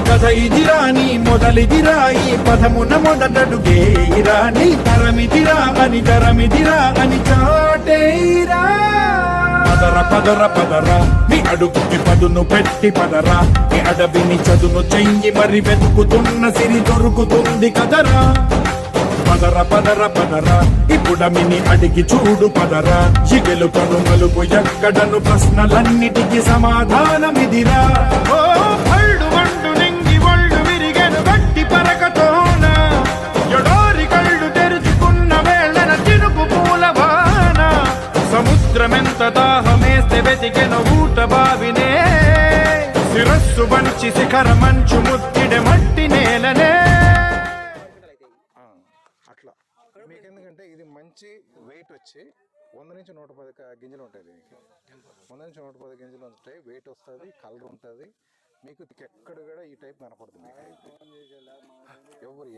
కథ ఇదిరా నీ మొదలిదిరా ఈ పదమున మొదటడుగేరా నీ తరమిదిరా అని చాటేరా. పదర పదర పదరా నీ అడుగుకి పదును పెట్టి పదరా నీ అడవిని చదును చెయ్యి మరి వెతుకుతున్న సిరి దొరుకుతుంది కదరా. పదర పదర పదరా ఇప్పుడమిని అడిగి చూడు పదరా ఈ గెలుపను మలుపు ఎక్కడను ప్రశ్నలన్నిటికీ సమాధానమిదిరా. ఓ పళ్ళు వండు నింగి ఒళ్ళు విరిగెను గట్టి పరకతోన ఎడోరి కళ్ళు తెరుచుకున్న వేళన చినుకు పూలవాన సముద్రమెంత దాహమేస్తే వెతికెను ఊట బావినే శిరస్సు వంచి శిఖర మంచు ముత్తిడె మట్టి నేలనే. అట్లా మీకు ఎందుకంటే ఇది మంచి వెయిట్ వచ్చి 100 నుంచి 110 గింజలు ఉంటాయి. దీనికి 100 నుంచి 110 గింజలు ఉంటాయి, వెయిట్ వస్తుంది, కలర్ ఉంటుంది. మీకు ఎక్కడ కూడా ఈ టైప్ కనపడుతుంది. ఎవరు